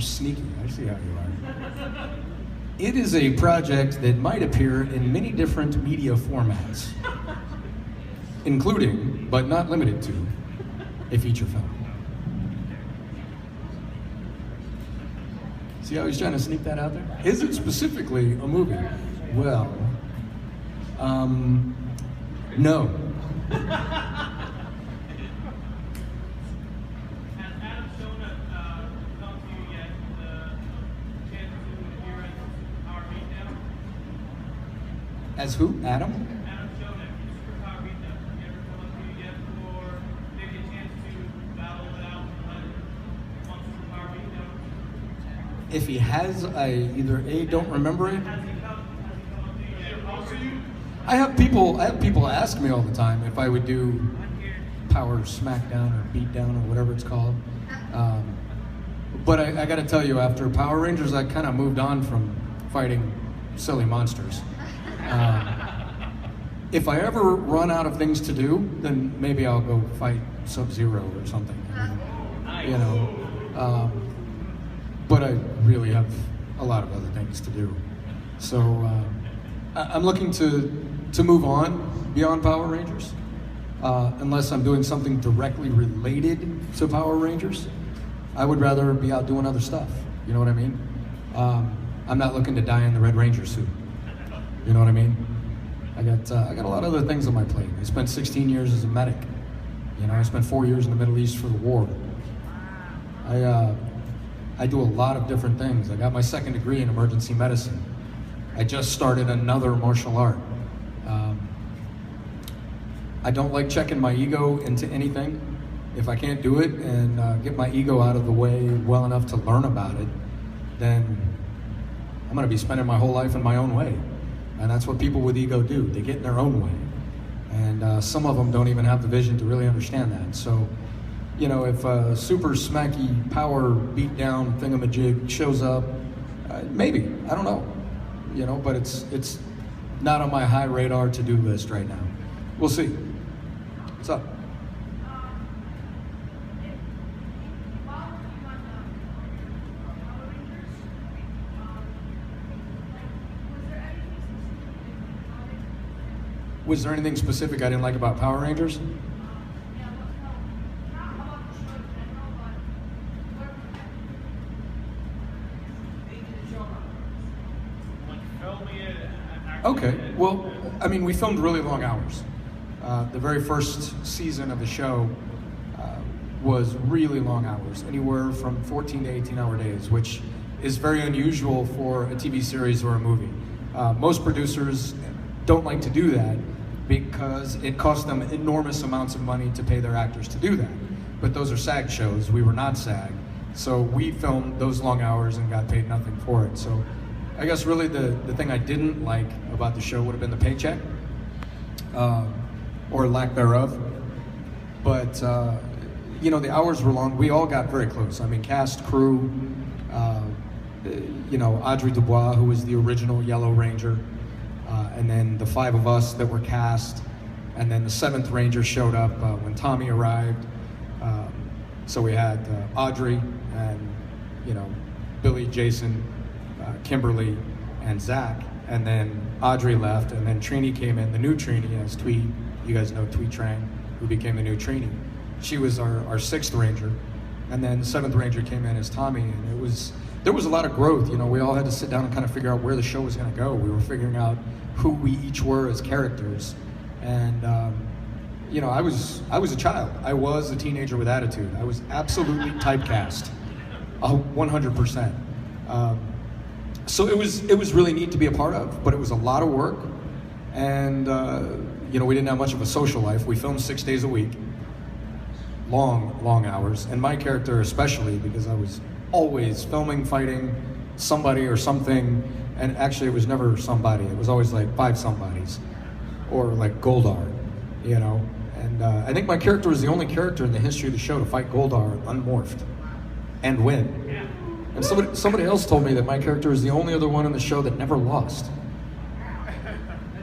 sneaky. I see how you are. It is a project that might appear in many different media formats, including, but not limited to, a feature film. See how he's trying to sneak that out there? Is it specifically a movie? Well, no. As who? Adam? Adam Shonen, Super Power Beatdown. He ever come up to you yet for maybe a chance to battle it out on Super Power Beatdown? If he has, I either A, don't remember it. Has he come up to you yet? Also you? I have people ask me all the time if I would do Power Smackdown or Beatdown or whatever it's called. But I gotta tell you, after Power Rangers, I kind of moved on from fighting silly monsters. If I ever run out of things to do, then maybe I'll go fight Sub-Zero or something. I mean, you know, but I really have a lot of other things to do. So I'm looking to move on beyond Power Rangers, unless I'm doing something directly related to Power Rangers. I would rather be out doing other stuff. You know what I mean? I'm not looking to die in the Red Ranger suit. You know what I mean? I got a lot of other things on my plate. I spent 16 years as a medic. You know, I spent 4 years in the Middle East for the war. I do a lot of different things. I got my second degree in emergency medicine. I just started another martial art. I don't like checking my ego into anything. If I can't do it and get my ego out of the way well enough to learn about it, then I'm gonna be spending my whole life in my own way. And that's what people with ego do. They get in their own way. And some of them don't even have the vision to really understand that. So, you know, if a super smacky power beatdown thingamajig shows up, maybe, I don't know. You know, but it's not on my high radar to-do list right now. We'll see. What's up? Was there anything specific I didn't like about Power Rangers? Okay, well, I mean, we filmed really long hours. The very first season of the show was really long hours, anywhere from 14 to 18-hour days, which is very unusual for a TV series or a movie. Most producers don't like to do that because it costs them enormous amounts of money to pay their actors to do that. But those are SAG shows, we were not SAG. So we filmed those long hours and got paid nothing for it. So I guess really the thing I didn't like about the show would have been the paycheck, or lack thereof. But you know, the hours were long. We all got very close. I mean, cast, crew, you know, Audrey Dubois, who was the original Yellow Ranger, and then the 5 of us that were cast, and then the 7th Ranger showed up when Tommy arrived. So we had Audrey and, you know, Billy, Jason, Kimberly, and Zach, and then Audrey left, and then Trini came in, the new Trini as Twee. You guys know Twee Trang, who became the new Trini. She was our 6th Ranger, and then the 7th Ranger came in as Tommy, and there was a lot of growth. You know, we all had to sit down and kind of figure out where the show was going to go. We were figuring out who we each were as characters, and you know, I was a child. I was a teenager with attitude. I was absolutely typecast, 100%. So it was really neat to be a part of, but it was a lot of work, and you know, we didn't have much of a social life. We filmed 6 days a week, long hours, and my character especially, because I was always filming, fighting somebody or something, and actually it was never somebody. It was always like 5 somebodies, or like Goldar, you know. And I think my character was the only character in the history of the show to fight Goldar unmorphed and win. And somebody else told me that my character is the only other one in the show that never lost.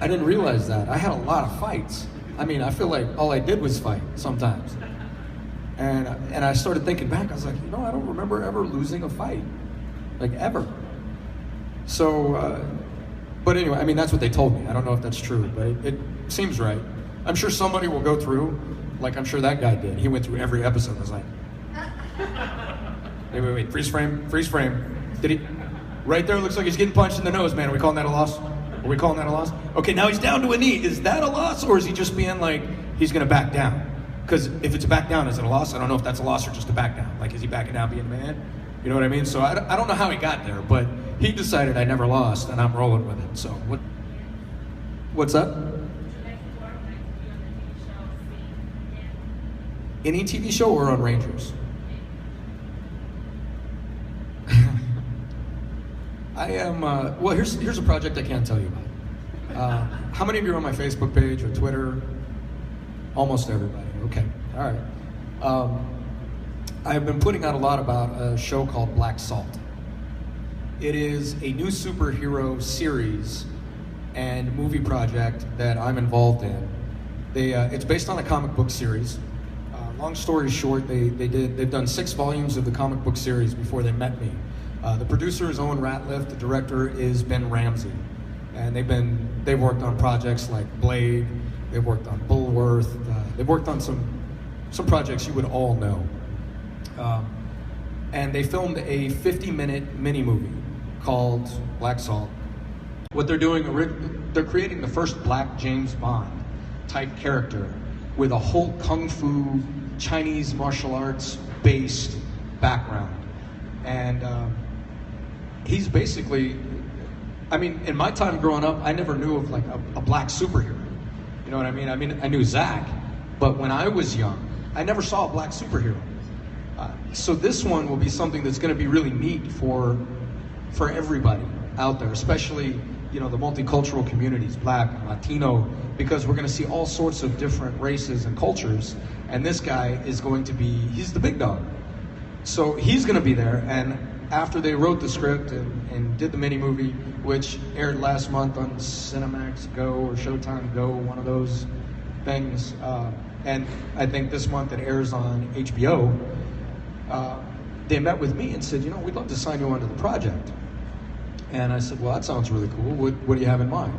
I didn't realize that. I had a lot of fights. I mean, I feel like all I did was fight sometimes. And I started thinking back, I was like, you know, I don't remember ever losing a fight. like ever. So, but anyway, I mean, that's what they told me. I don't know if that's true, but it seems right. I'm sure somebody will go through, like I'm sure that guy did. He went through every episode and was like, wait, freeze frame. Did he? Right there, looks like he's getting punched in the nose, man. Are we calling that a loss? Are we calling that a loss? Okay, now he's down to a knee. Is that a loss, or is he just being like, he's gonna back down? Because if it's a back down, is it a loss? I don't know if that's a loss or just a back down. Like, is he backing down being mad? You know what I mean? So I don't know how he got there, but he decided I never lost, and I'm rolling with it. So what's up? Any TV show or on Rangers? I am, well, here's a project I can't tell you about. How many of you are on my Facebook page or Twitter? Almost everybody, okay, all right. I've been putting out a lot about a show called Black Salt. It is a new superhero series and movie project that I'm involved in. It's based on a comic book series. Long story short, they've done 6 volumes of the comic book series before they met me. The producer is Owen Ratliff, the director is Ben Ramsey, and they've worked on projects like Blade, they've worked on Bullworth, they've worked on some projects you would all know. And they filmed a 50-minute mini-movie called Black Salt. What they're doing, they're creating the first black James Bond type character with a whole kung fu, Chinese martial arts based background. And he's basically, I mean, in my time growing up, I never knew of like a black superhero. You know what I mean? I mean, I knew Zach, but when I was young, I never saw a black superhero. So this one will be something that's going to be really neat for everybody out there, especially, you know, the multicultural communities, black, Latino, because we're going to see all sorts of different races and cultures, and this guy is going to be, he's the big dog. So he's going to be there, and after they wrote the script and did the mini movie, which aired last month on Cinemax Go or Showtime Go, one of those things, and I think this month it airs on HBO, they met with me and said, you know, we'd love to sign you onto the project. And I said, well, that sounds really cool. What do you have in mind?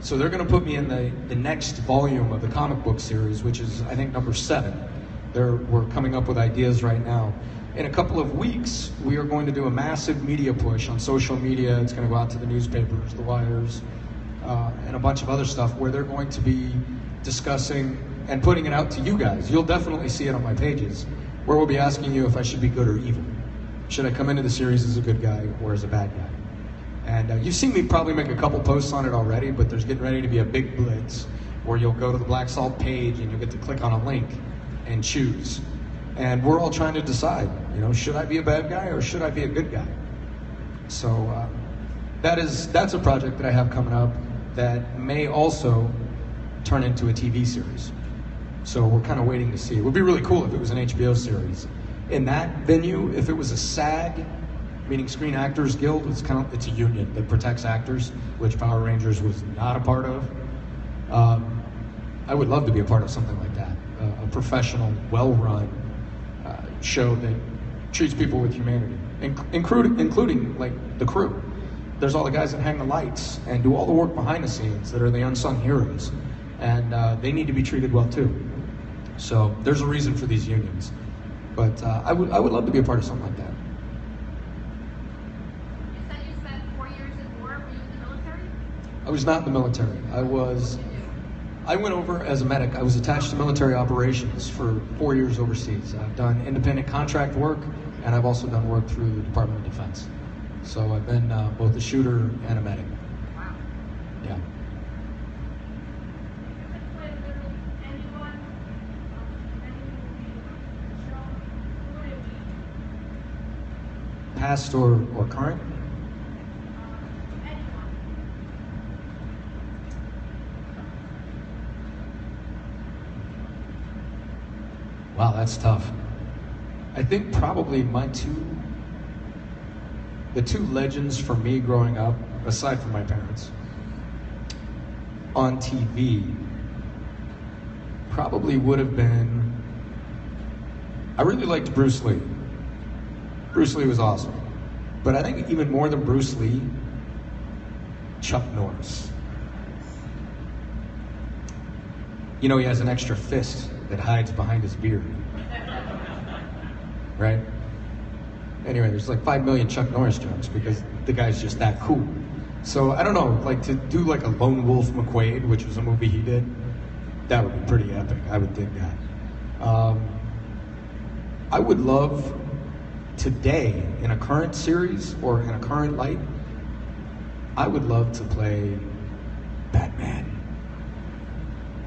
So they're going to put me in the next volume of the comic book series, which is, I think, number 7. We're coming up with ideas right now. In a couple of weeks, we are going to do a massive media push on social media. It's going to go out to the newspapers, the wires, and a bunch of other stuff where they're going to be discussing and putting it out to you guys. You'll definitely see it on my pages, where we'll be asking you if I should be good or evil. Should I come into the series as a good guy or as a bad guy? And you've seen me probably make a couple posts on it already, but there's getting ready to be a big blitz where you'll go to the Black Salt page and you'll get to click on a link and choose. And we're all trying to decide, you know, should I be a bad guy or should I be a good guy? So that's a project that I have coming up that may also turn into a TV series. So we're kind of waiting to see. It would be really cool if it was an HBO series. In that venue, if it was a SAG, meaning Screen Actors Guild, it's a union that protects actors, which Power Rangers was not a part of. I would love to be a part of something like that, a professional, well-run show that treats people with humanity, including like the crew. There's all the guys that hang the lights and do all the work behind the scenes that are the unsung heroes, and they need to be treated well too. So there's a reason for these unions, but I would love to be a part of something like that. I was not in the military. I went over as a medic. I was attached to military operations for 4 years overseas. I've done independent contract work, and I've also done work through the Department of Defense. So I've been both a shooter and a medic. Wow. Yeah. Past or current? Wow, that's tough. I think probably the two legends for me growing up, aside from my parents, on TV, probably would have been, I really liked Bruce Lee. Bruce Lee was awesome. But I think even more than Bruce Lee, Chuck Norris. You know, he has an extra fist that hides behind his beard. Right? Anyway, there's like 5 million Chuck Norris jokes because the guy's just that cool. So I don't know, like to do like a Lone Wolf McQuade, which was a movie he did, that would be pretty epic. I would dig that. I would love today, in a current series or in a current light, I would love to play Batman.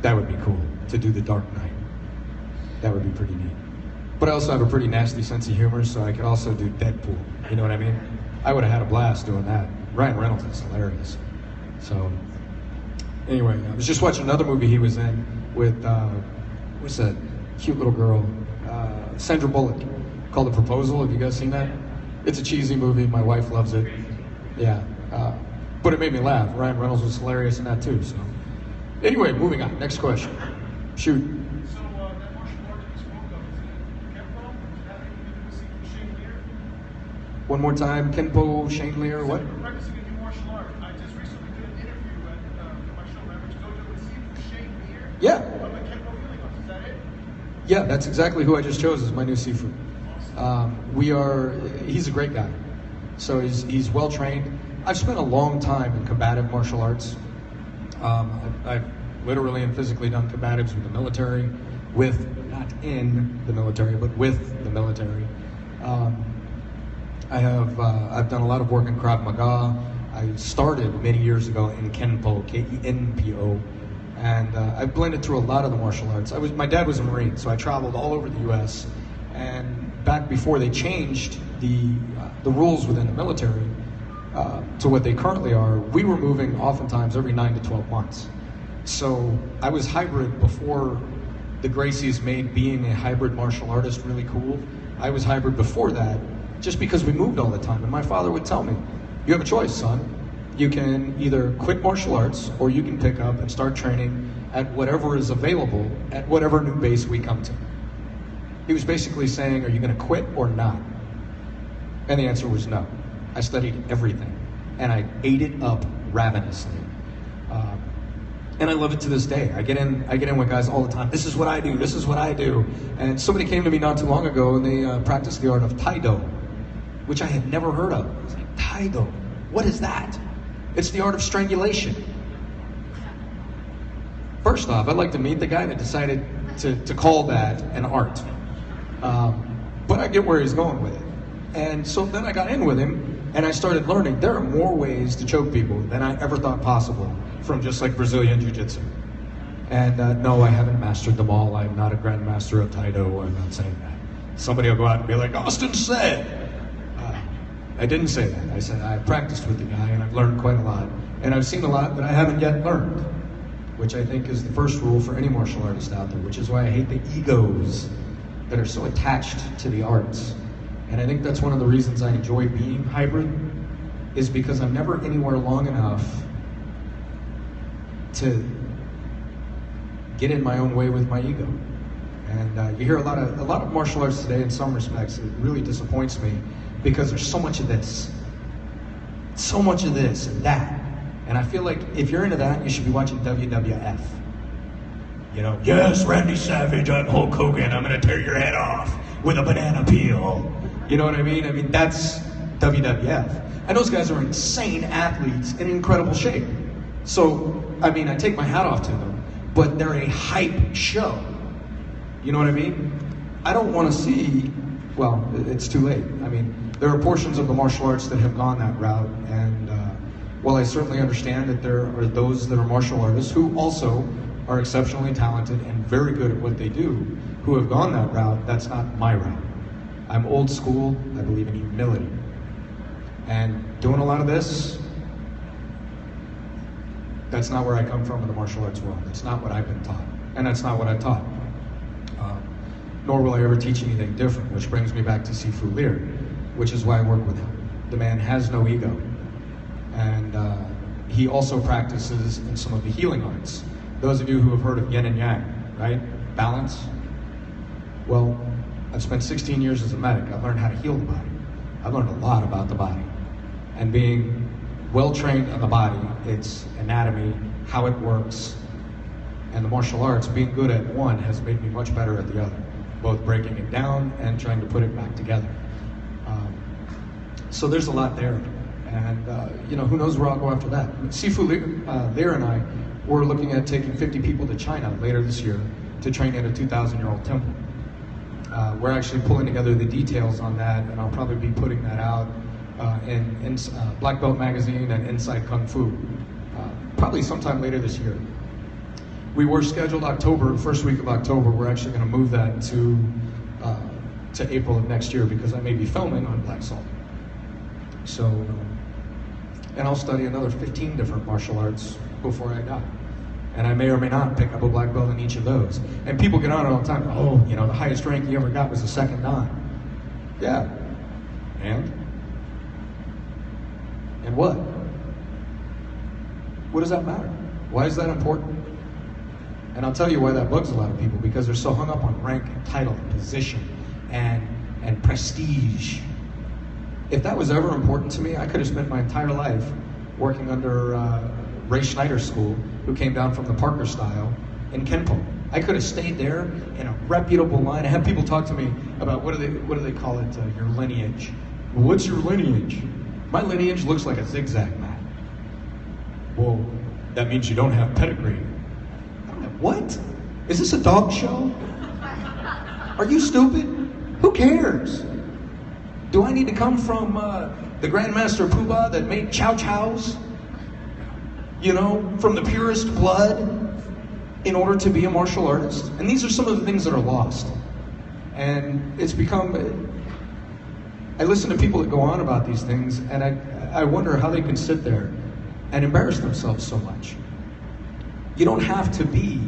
That would be cool, to do the Dark Knight. That would be pretty neat. But I also have a pretty nasty sense of humor, so I could also do Deadpool. You know what I mean? I would have had a blast doing that. Ryan Reynolds is hilarious. So, anyway, I was just watching another movie he was in with, what's that cute little girl? Sandra Bullock, called The Proposal. Have you guys seen that? It's a cheesy movie. My wife loves it. Yeah. But it made me laugh. Ryan Reynolds was hilarious in that too. So, anyway, moving on. Next question. Shoot. So that martial art that you spoke of, is it Kempo? Does that have anything to do with Shane Lear? One more time. Kenpo, Shane Lear, what? So you're practicing a new martial art. I just recently did an interview at my show, Average Dojo with Shane Lear. Yeah. From the Kempo Healing Arts. Is that it? Yeah, that's exactly who I just chose as my new Sifu. He's a great guy. So he's well trained. I've spent a long time in combative martial arts. I've literally and physically done combatives with the military, not in the military, but with the military. I've done a lot of work in Krav Maga. I started many years ago in Kenpo, Kenpo, and I've blended through a lot of the martial arts. My dad was a Marine, so I traveled all over the U.S. And back before they changed the rules within the military to what they currently are, we were moving oftentimes every 9 to 12 months. So I was hybrid before the Gracies made being a hybrid martial artist really cool. I was hybrid before that, just because we moved all the time. And my father would tell me, you have a choice, son. You can either quit martial arts or you can pick up and start training at whatever is available at whatever new base we come to. He was basically saying, are you going to quit or not? And the answer was no. I studied everything and I ate it up ravenously. And I love it to this day. I get in with guys all the time. This is what I do. This is what I do. And somebody came to me not too long ago and they practiced the art of Taido, which I had never heard of. I was like, Taido, what is that? It's the art of strangulation. First off, I'd like to meet the guy that decided to call that an art. But I get where he's going with it. And so then I got in with him and I started learning there are more ways to choke people than I ever thought possible from just like Brazilian Jiu-Jitsu. And no, I haven't mastered them all. I'm not a grandmaster of Taido. I'm not saying that. Somebody will go out and be like, Austin said. I didn't say that. I said I practiced with the guy and I've learned quite a lot. And I've seen a lot that I haven't yet learned, which I think is the first rule for any martial artist out there, which is why I hate the egos that are so attached to the arts. And I think that's one of the reasons I enjoy being hybrid, is because I'm never anywhere long enough to get in my own way with my ego. And you hear a lot of martial arts today in some respects. It really disappoints me because there's so much of this and that. And I feel like if you're into that, you should be watching WWF. You know, yes, Randy Savage, I'm Hulk Hogan, I'm gonna tear your head off with a banana peel. You know what I mean? I mean, that's WWF. And those guys are insane athletes in incredible shape. So, I mean, I take my hat off to them, but they're a hype show. You know what I mean? I don't want to see, well, it's too late. I mean, there are portions of the martial arts that have gone that route, and while I certainly understand that there are those that are martial artists who also are exceptionally talented and very good at what they do, who have gone that route, that's not my route. I'm old school, I believe in humility. And doing a lot of this, that's not where I come from in the martial arts world. That's not what I've been taught, and that's not what I taught. Nor will I ever teach anything different, which brings me back to Sifu Lear, which is why I work with him. The man has no ego. And he also practices in some of the healing arts. Those of you who have heard of yin and yang, right? Balance. Well, I've spent 16 years as a medic. I've learned how to heal the body. I've learned a lot about the body. And being well-trained on the body, its anatomy, how it works, and the martial arts, being good at one has made me much better at the other, both breaking it down and trying to put it back together. So there's a lot there. And who knows where I'll go after that. Sifu Lear and I were looking at taking 50 people to China later this year to train in a 2,000-year-old temple. We're actually pulling together the details on that, and I'll probably be putting that out in Black Belt Magazine and Inside Kung Fu, probably sometime later this year. We were scheduled October, first week of October. We're actually going to move that to April of next year because I may be filming on Black Salt. So, and I'll study another 15 different martial arts before I die. And I may or may not pick up a black belt in each of those. And people get on it all the time. Oh, the highest rank you ever got was a second dan. Yeah. And what? What does that matter? Why is that important? And I'll tell you why that bugs a lot of people, because they're so hung up on rank and title and position and prestige. If that was ever important to me, I could have spent my entire life working under Ray Schneider's school, who came down from the Parker style in Kenpo. I could have stayed there in a reputable line. I have people talk to me about what do they call it, your lineage. Well, what's your lineage? My lineage looks like a zigzag map. Well, that means you don't have pedigree. What? Is this a dog show? Are you stupid? Who cares? Do I need to come from the Grandmaster Poobah that made chow chows? From the purest blood in order to be a martial artist? And these are some of the things that are lost. And it's become, I listen to people that go on about these things, and I wonder how they can sit there and embarrass themselves so much. You don't have to be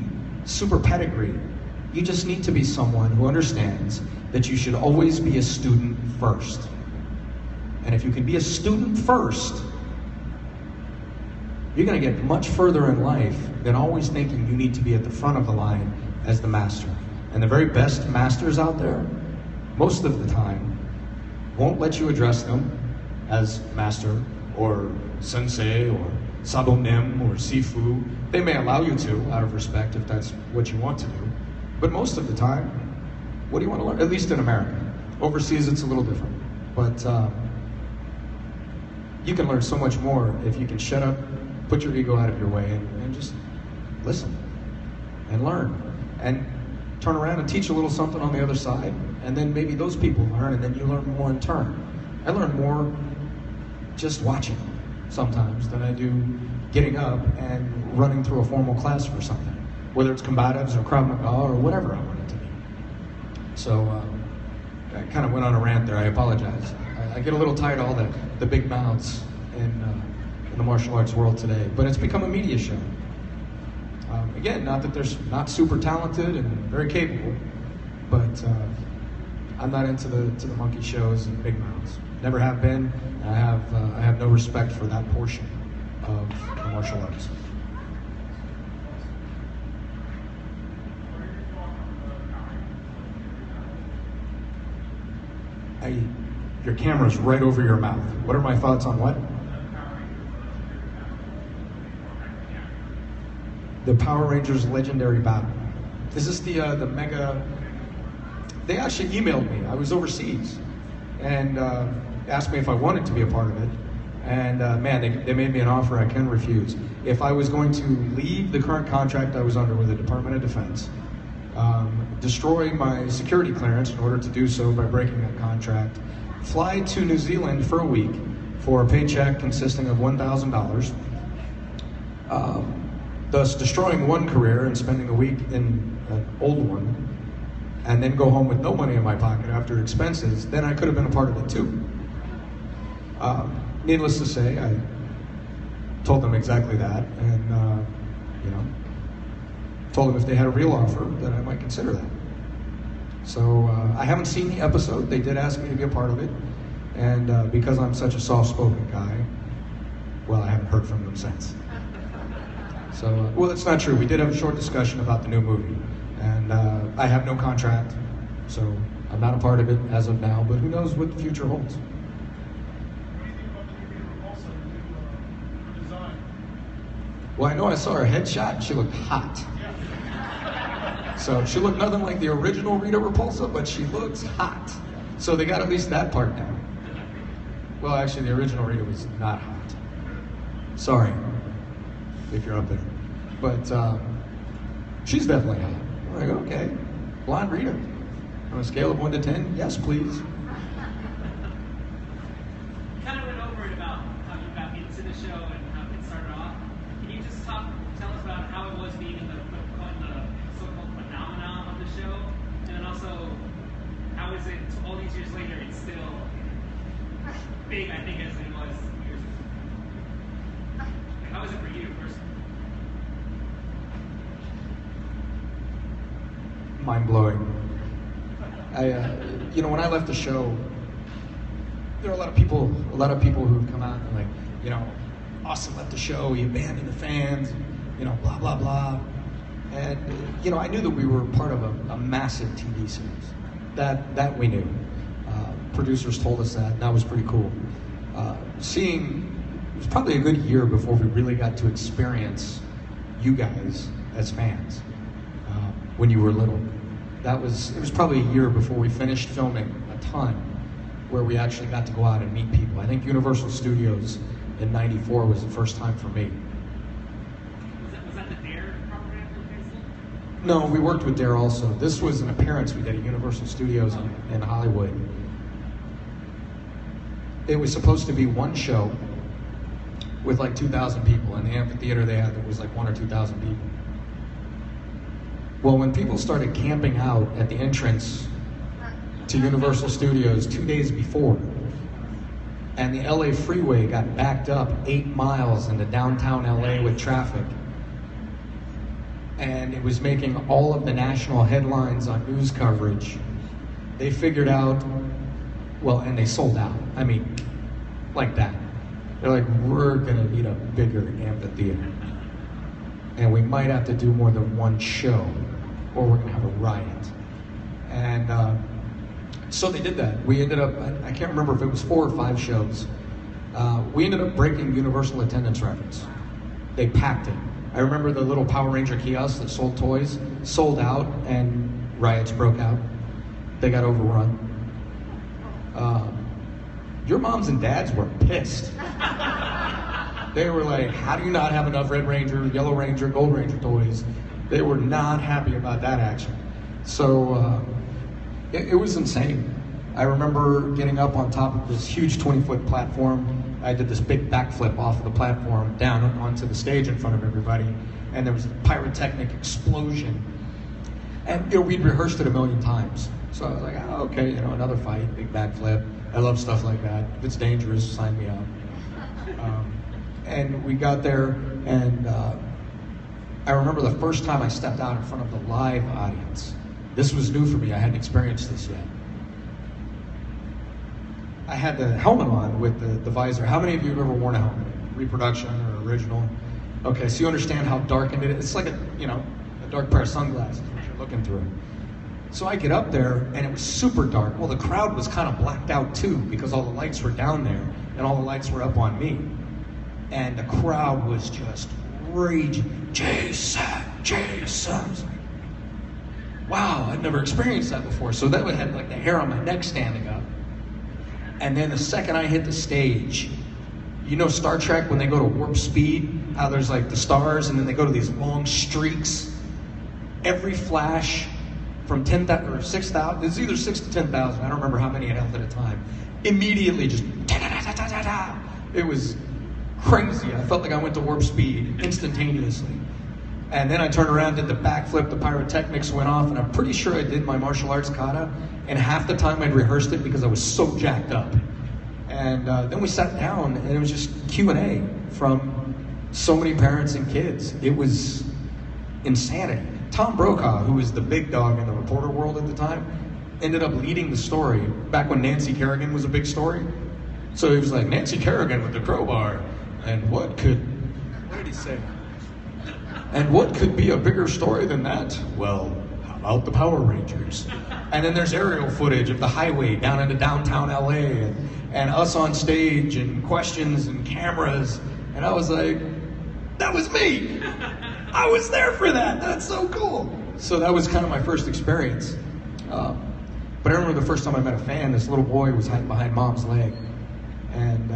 super pedigree. You just need to be someone who understands that you should always be a student first. And if you can be a student first, you're going to get much further in life than always thinking you need to be at the front of the line as the master. And the very best masters out there, most of the time, won't let you address them as master or sensei or sabonim or sifu. They may allow you to, out of respect, if that's what you want to do. But most of the time, what do you want to learn? At least in America. Overseas, it's a little different. But you can learn so much more if you can shut up, put your ego out of your way, and just listen and learn. And turn around and teach a little something on the other side. And then maybe those people learn, and then you learn more in turn. I learn more just watching sometimes than I do getting up and running through a formal class for something, whether it's combatives or Krav Maga or whatever I want it to be. So I kind of went on a rant there. I apologize. I get a little tired of all the big mouths in the martial arts world today, but it's become a media show. Again, not that they're not super talented and very capable, but I'm not into the monkey shows and big mouths. Never have been. I have no respect for that portion of the martial arts. Your camera's right over your mouth. What are my thoughts on what? The Power Rangers Legendary Battle. This is the mega. They actually emailed me. I was overseas, and asked me if I wanted to be a part of it. And man, they made me an offer I can refuse. If I was going to leave the current contract I was under with the Department of Defense, destroy my security clearance in order to do so by breaking that contract, fly to New Zealand for a week for a paycheck consisting of $1,000, thus destroying one career and spending a week in an old one, and then go home with no money in my pocket after expenses, then I could have been a part of it too. Needless to say, I told them exactly that, and told them if they had a real offer, that I might consider that. So I haven't seen the episode. They did ask me to be a part of it, and because I'm such a soft-spoken guy, well, I haven't heard from them since. So, well, it's not true. We did have a short discussion about the new movie, and I have no contract, so I'm not a part of it as of now, but who knows what the future holds. Well, I know I saw her headshot, and she looked hot. So she looked nothing like the original Rita Repulsa, but she looks hot. So they got at least that part down. Well, actually, the original Rita was not hot. Sorry, if you're up there. But she's definitely hot. I'm like, okay, blonde Rita. On a scale of 1 to 10, yes, please. Kind of went over it about how you got into the show and how it started off. Can you just tell us about how it was being in the so-called phenomenon of the show, and then also how is it all these years later? It's still big, I think, as it was years ago. Like, how is it for you personally? Mind blowing. When I left the show, there are a lot of people who've come out and like, Austin left the show, he abandoned the fans, blah, blah, blah. And, I knew that we were part of a massive TV series. That we knew. Producers told us that, and that was pretty cool. It was probably a good year before we really got to experience you guys as fans when you were little. It was probably a year before we finished filming a ton, where we actually got to go out and meet people. I think Universal Studios in '94 was the first time for me. Was that the Dare program for Disney? No, we worked with Dare also. This was an appearance we did at Universal Studios in Hollywood. It was supposed to be one show with like 2,000 people. In the amphitheater they had, there was like 1,000 or 2,000 people. Well, when people started camping out at the entrance to Universal Studios 2 days before, and the LA freeway got backed up 8 miles into downtown LA with traffic, and it was making all of the national headlines on news coverage, they figured out, and they sold out. I mean, like that. They're like, we're gonna need a bigger amphitheater, and we might have to do more than one show, or we're gonna have a riot. And so they did that. We ended up, I can't remember if it was 4 or 5 shows. We ended up breaking Universal attendance records. They packed it. I remember the little Power Ranger kiosk that sold toys, sold out, and riots broke out. They got overrun. Your moms and dads were pissed. They were like, how do you not have enough Red Ranger, Yellow Ranger, Gold Ranger toys? They were not happy about that action. So it was insane. I remember getting up on top of this huge 20-foot platform. I did this big backflip off of the platform down onto the stage in front of everybody, and there was a pyrotechnic explosion. And we'd rehearsed it a million times. So I was like, oh, okay, another fight, big backflip. I love stuff like that. If it's dangerous, sign me up. And we got there, and I remember the first time I stepped out in front of the live audience. This was new for me. I hadn't experienced this yet. I had the helmet on with the visor. How many of you have ever worn a helmet? Reproduction or original? Okay, so you understand how darkened it is. It's like a dark pair of sunglasses which you're looking through. So I get up there, and it was super dark. Well, the crowd was kind of blacked out too, because all the lights were down there, and all the lights were up on me. And the crowd was just raging, Jason, Jason. I was like, wow, I'd never experienced that before. So that had like the hair on my neck standing up. And then the second I hit the stage, Star Trek when they go to warp speed, how there's like the stars and then they go to these long streaks. Every flash from 10,000 or 6,000, it's either 6,000 to 10,000, I don't remember how many it held at a time, immediately just da-da-da-da-da-da. It was crazy. I felt like I went to warp speed instantaneously. And then I turned around, did the backflip, the pyrotechnics went off, and I'm pretty sure I did my martial arts kata, and half the time I'd rehearsed it because I was so jacked up. And then we sat down, and it was just Q&A from so many parents and kids. It was insanity. Tom Brokaw, who was the big dog in the reporter world at the time, ended up leading the story back when Nancy Kerrigan was a big story. So he was like, Nancy Kerrigan with the crowbar, and what did he say? And what could be a bigger story than that? Well, how about the Power Rangers? And then there's aerial footage of the highway down into downtown LA, and us on stage, and questions and cameras. And I was like, That was me. I was there for that. That's so cool. So that was kind of my first experience. But I remember the first time I met a fan, this little boy was hiding behind mom's leg. And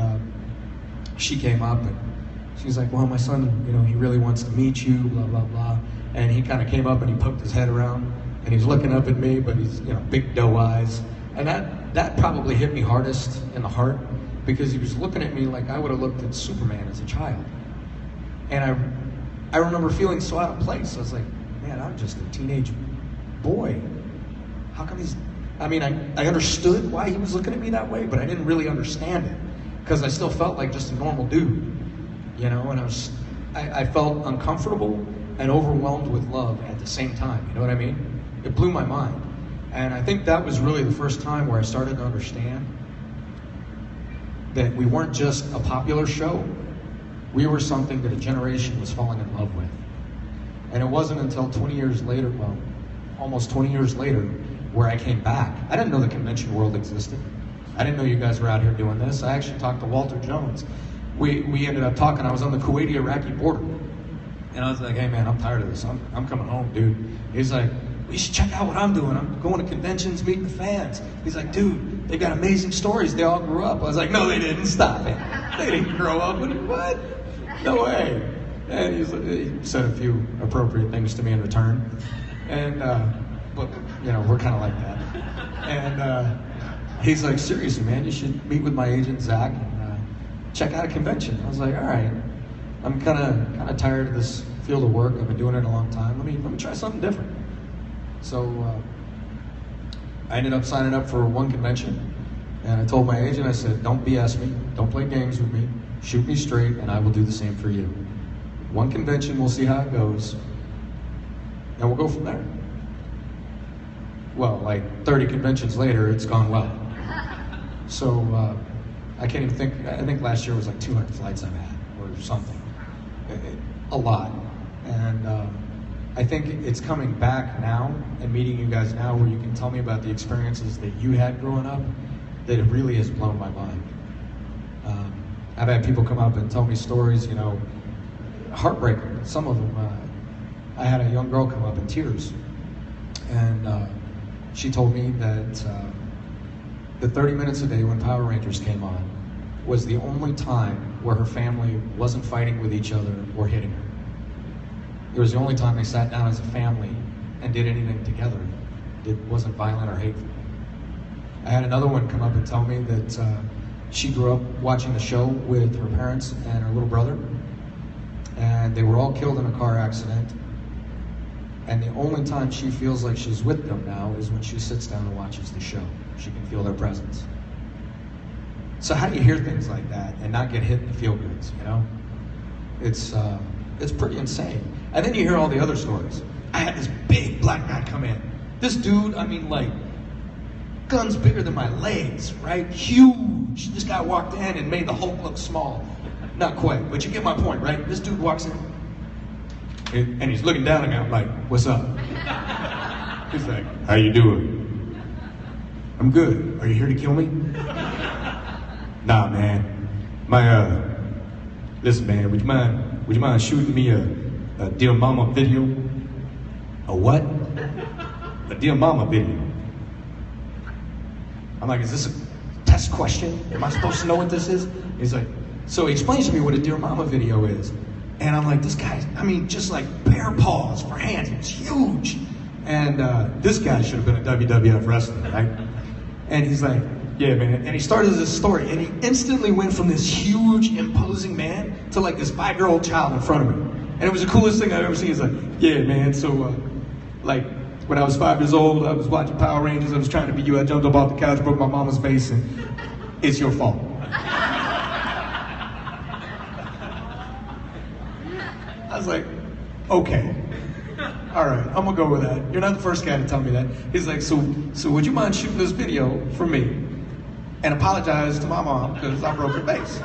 she came up and she's like, well, my son, you know, he really wants to meet you, blah, blah, blah. And he kind of came up and he poked his head around and he's looking up at me, but he's, you know, big doe eyes. And that probably hit me hardest in the heart because he was looking at me like I would have looked at Superman as a child. And I remember feeling so out of place. I was like, man, I'm just a teenage boy. How come he's, I mean, I understood why he was looking at me that way, but I didn't really understand it because I still felt like just a normal dude, you know, and I felt uncomfortable and overwhelmed with love at the same time, you know what I mean? It blew my mind. And I think that was really the first time where I started to understand that we weren't just a popular show, we were something that a generation was falling in love with. And it wasn't until 20 years later, well, almost 20 years later, where I came back. I didn't know the convention world existed. I didn't know you guys were out here doing this. I actually talked to Walter Jones. We ended up talking, I was on the Kuwaiti-Iraqi border. And I was like, hey man, I'm tired of this. I'm coming home, dude. He's like, you should check out what I'm doing. I'm going to conventions, meeting the fans. He's like, dude, they got amazing stories. They all grew up. I was like, no, they didn't. Stop it. They didn't grow up. What? No way. And he said a few appropriate things to me in return. And, but, you know, we're kind of like that. And he's like, seriously, man, you should meet with my agent, Zach, and check out a convention. I was like, all right. I'm kind of tired of this field of work. I've been doing it a long time. Let me try something different. So I ended up signing up for one convention, and I told my agent, I said, don't BS me, don't play games with me, shoot me straight, and I will do the same for you. One convention, we'll see how it goes, and we'll go from there. Well, like 30 conventions later, it's gone well. So I can't even think, I think last year was like 200 flights I've had, or something. A lot. And I think it's coming back now and meeting you guys now where you can tell me about the experiences that you had growing up that it really has blown my mind. I've had people come up and tell me stories, you know, heartbreaking. Some of them, I had a young girl come up in tears and she told me that the 30 minutes a day when Power Rangers came on was the only time where her family wasn't fighting with each other or hitting her. It was the only time they sat down as a family and did anything together that wasn't violent or hateful. I had another one come up and tell me that she grew up watching the show with her parents and her little brother, and they were all killed in a car accident. And the only time she feels like she's with them now is when she sits down and watches the show. She can feel their presence. So how do you hear things like that and not get hit in the feel-goods, you know? It's pretty insane. And then you hear all the other stories. I had this big black guy come in. This dude, I mean, like, guns bigger than my legs, right? Huge. This guy walked in and made the Hulk look small. Not quite, but you get my point, right? This dude walks in, and he's looking down at me. I'm like, what's up? He's like, how you doing? I'm good. Are you here to kill me? Nah, man. Listen, man, would you mind shooting me a Dear Mama video? A what? A Dear Mama video. I'm like, is this a test question? Am I supposed to know what this is? He's like, so he explains to me what a Dear Mama video is. And I'm like, this guy, I mean, just like bare paws for hands. He was huge. And this guy should have been a WWF wrestler, right? And he's like, yeah, man. And he started this story, and he instantly went from this huge, imposing man to like this 5-year-old child in front of me. And it was the coolest thing I've ever seen. He's like, yeah, man, so like when I was 5 years old, I was watching Power Rangers, I was trying to be you, I jumped up off the couch, broke my mama's face, and it's your fault. I was like, okay. All right, I'm gonna go with that. You're not the first guy to tell me that. He's like, so would you mind shooting this video for me and apologize to my mom because I broke her face?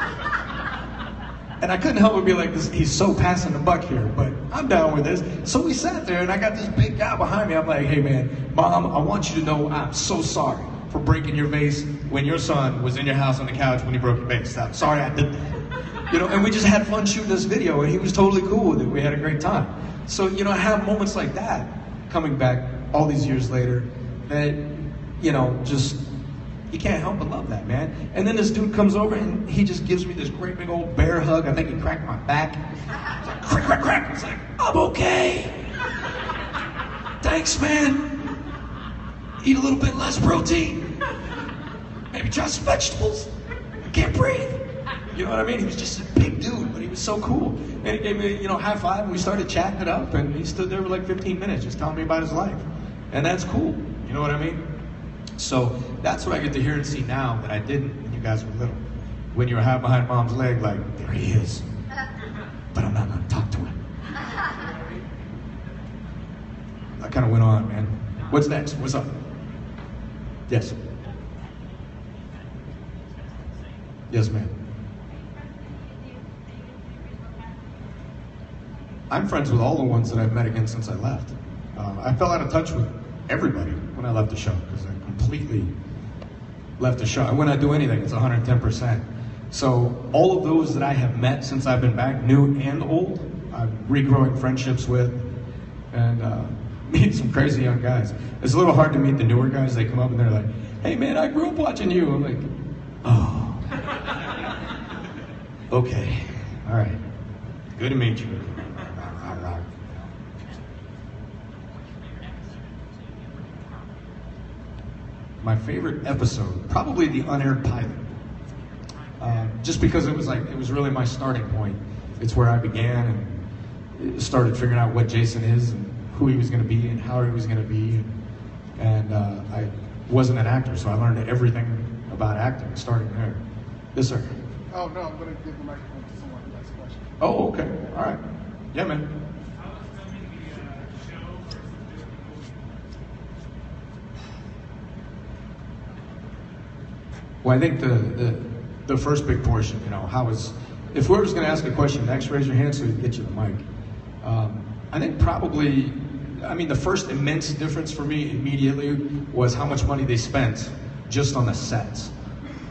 And I couldn't help but be like, he's so passing the buck here, but I'm down with this. So we sat there and I got this big guy behind me. I'm like, hey man, Mom, I want you to know I'm so sorry for breaking your vase when your son was in your house on the couch when he broke your vase. I'm sorry I did that. You know, and we just had fun shooting this video, and he was totally cool with it. We had a great time. So, you know, I have moments like that coming back all these years later that, you know, just, you can't help but love that, man. And then this dude comes over and he just gives me this great big old bear hug. I think he cracked my back. It's like, crack, crack, crack. It's like, I'm okay. Thanks, man. Eat a little bit less protein. Maybe try some vegetables. I can't breathe. You know what I mean? He was just a big dude, but he was so cool. And he gave me, you know, high five, and we started chatting it up, and he stood there for like 15 minutes just telling me about his life. And that's cool. You know what I mean? So that's what I get to hear and see now that I didn't when you guys were little. When you were hiding behind mom's leg, like, there he is. But I'm not gonna talk to him. I kind of went on, man. What's next? What's up? Yes. Yes, ma'am. I'm friends with all the ones that I've met again since I left. I fell out of touch with everybody when I left the show because I completely left the show. When I do anything, it's 110%. So all of those that I have met since I've been back, new and old, I'm regrowing friendships with, and meet some crazy young guys. It's a little hard to meet the newer guys. They come up and they're like, "Hey man, I grew up watching you." I'm like, "Oh, okay, all right, good to meet you." My favorite episode, probably the unaired pilot. Just because it was really my starting point. It's where I began and started figuring out what Jason is and who he was going to be and how he was going to be. And I wasn't an actor, so I learned everything about acting starting there. Yes, sir. Oh, no, I'm going to give the microphone to someone who has a question. Oh, okay. All right. Yeah, man. How was filming the show versus doing the movie? Well, I think the first big portion, you know, if whoever's going to ask a question next, raise your hand so we can get you the mic. I think probably, the first immense difference for me immediately was how much money they spent just on the sets.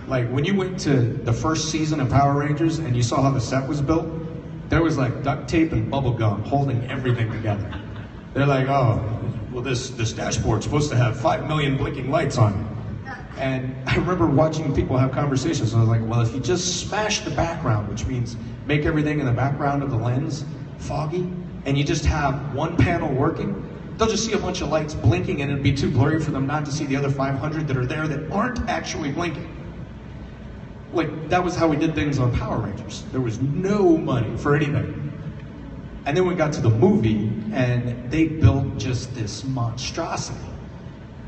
Like when you went to the first season of Power Rangers and you saw how the set was built, there was like duct tape and bubble gum holding everything together. They're like, "Oh, well this dashboard's supposed to have 5 million blinking lights on it." And I remember watching people have conversations, and I was like, well, if you just smash the background, which means make everything in the background of the lens foggy, and you just have one panel working, they'll just see a bunch of lights blinking, and it'd be too blurry for them not to see the other 500 that are there that aren't actually blinking. Like, that was how we did things on Power Rangers. There was no money for anything. And then we got to the movie, and they built just this monstrosity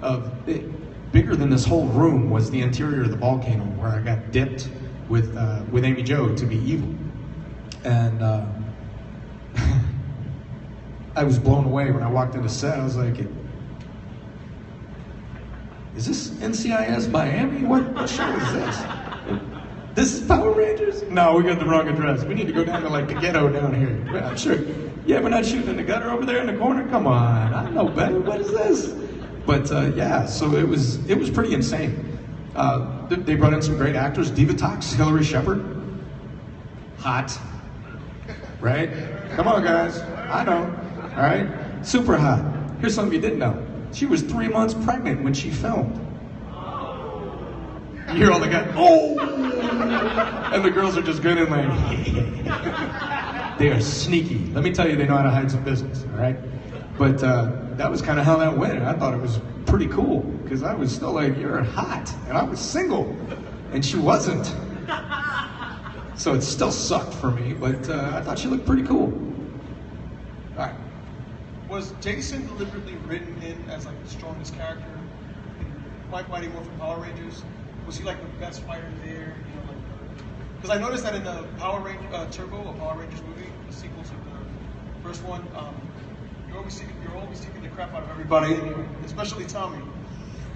of it. Bigger than this whole room was the interior of the volcano where I got dipped with Amy Jo to be evil. And I was blown away when I walked into set. I was like, is this NCIS Miami? What show is this? This is Power Rangers? No, we got the wrong address. We need to go down to like the ghetto down here. Well, I'm sure. Yeah, we're not shooting in the gutter over there in the corner? Come on, I know better. What is this? But yeah, so it was pretty insane. They brought in some great actors. Divatox, Hillary Shepard, hot, right? Come on, guys. I know. All right, super hot. Here's something you didn't know. She was 3 months pregnant when she filmed. You hear all the guys, oh, and the girls are just grinning like, they are sneaky. Let me tell you, they know how to hide some business. All right, but. That was kind of how that went. And I thought it was pretty cool because I was still like, you're hot. And I was single. And she wasn't. So it still sucked for me, but I thought she looked pretty cool. All right. Was Jason deliberately written in as like the strongest character in Mighty Morphin Power Rangers? Was he like the best fighter there? You know, like, because I noticed that in the Power Ranger Turbo, a Power Rangers movie, the sequel to the first one, you're always taking the crap out of everybody, especially Tommy.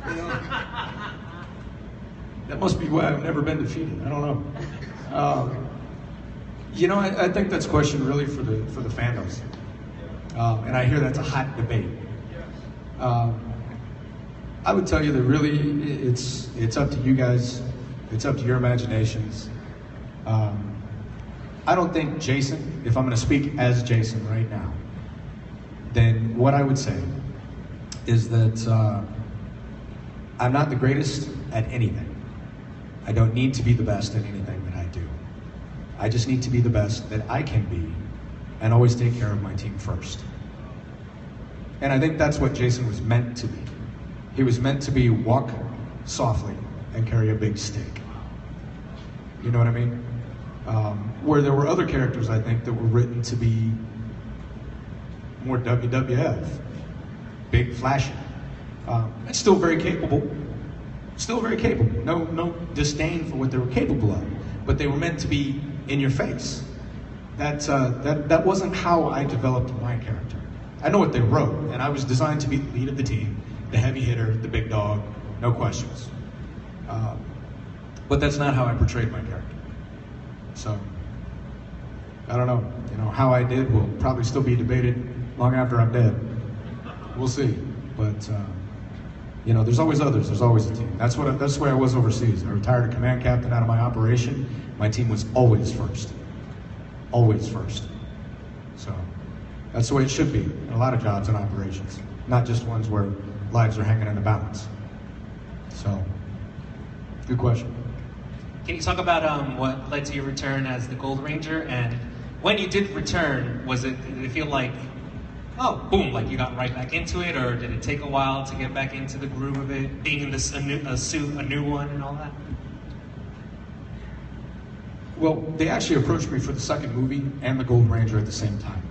You know? That must be why I've never been defeated. I don't know. I think that's a question really for the fandoms, and I hear that's a hot debate. I would tell you that really it's up to you guys. It's up to your imaginations. I don't think Jason, if I'm going to speak as Jason right now, then what I would say is that I'm not the greatest at anything. I don't need to be the best at anything that I do. I just need to be the best that I can be and always take care of my team first. And I think that's what Jason was meant to be. He was meant to be walk softly and carry a big stick. You know what I mean? Where there were other characters, I think, that were written to be more WWF, big, flashy. And still very capable. Still very capable. No disdain for what they were capable of. But they were meant to be in your face. That wasn't how I developed my character. I know what they wrote, and I was designed to be the lead of the team, the heavy hitter, the big dog, no questions. But that's not how I portrayed my character. So, I don't know. You know, how I did will probably still be debated long after I'm dead. We'll see. But, you know, there's always others. There's always a team. That's the way I was overseas. I retired a command captain out of my operation. My team was always first. Always first. So, that's the way it should be in a lot of jobs and operations. Not just ones where lives are hanging in the balance. So, good question. Can you talk about what led to your return as the Gold Ranger? And when you did return, did it feel like, oh, boom, like you got right back into it? Or did it take a while to get back into the groove of it, being in this a new one and all that? Well, they actually approached me for the second movie and the Gold Ranger at the same time.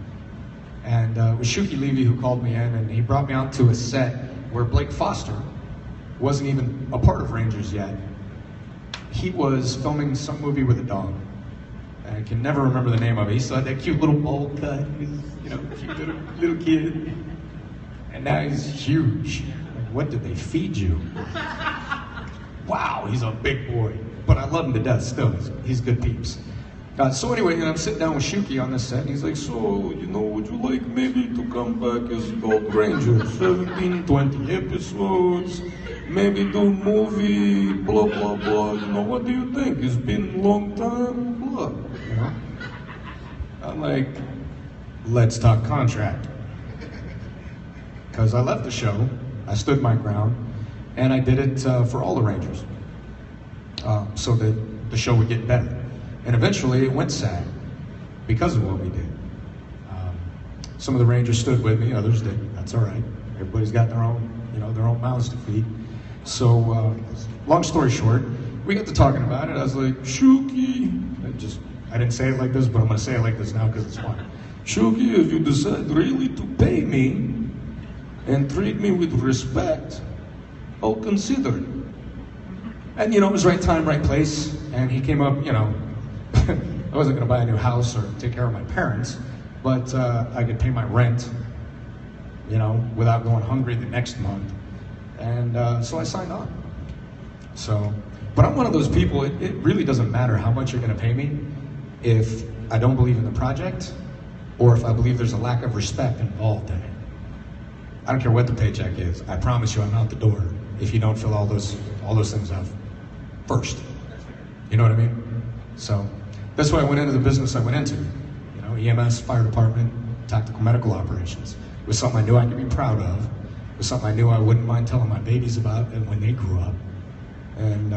And it was Shuki Levy who called me in, and he brought me out to a set where Blake Foster wasn't even a part of Rangers yet. He was filming some movie with a dog. I can never remember the name of it. He still had that cute little bowl cut. He was, you know, cute little kid. And now he's huge. Like, what did they feed you? Wow, he's a big boy. But I love him to death still. He's good peeps. So anyway, I'm sitting down with Shuki on this set, and he's like, so, you know, would you like maybe to come back as Gold Ranger? 17, 20 episodes, maybe do movie, blah, blah, blah. You know, what do you think? It's been a long time, blah. You know? I'm like, let's talk contract. Because I left the show, I stood my ground, and I did it for all the Rangers. So that the show would get better. And eventually it went sad because of what we did. Some of the Rangers stood with me, others didn't. That's all right. Everybody's got their own, you know, their own mouths to feed. So, long story short, we got to talking about it. I was like, Shuki, I didn't say it like this, but I'm going to say it like this now because it's fun. Shuki, if you decide really to pay me and treat me with respect, I'll consider it. And, you know, it was right time, right place. And he came up, you know, I wasn't going to buy a new house or take care of my parents, but I could pay my rent, you know, without going hungry the next month. And so I signed on. So, but I'm one of those people, it really doesn't matter how much you're going to pay me if I don't believe in the project or if I believe there's a lack of respect involved in it. I don't care what the paycheck is. I promise you I'm out the door if you don't fill all those things out first. You know what I mean? So that's why I went into the business I went into. You know, EMS, fire department, tactical medical operations. It was something I knew I could be proud of. It was something I knew I wouldn't mind telling my babies about and when they grew up. And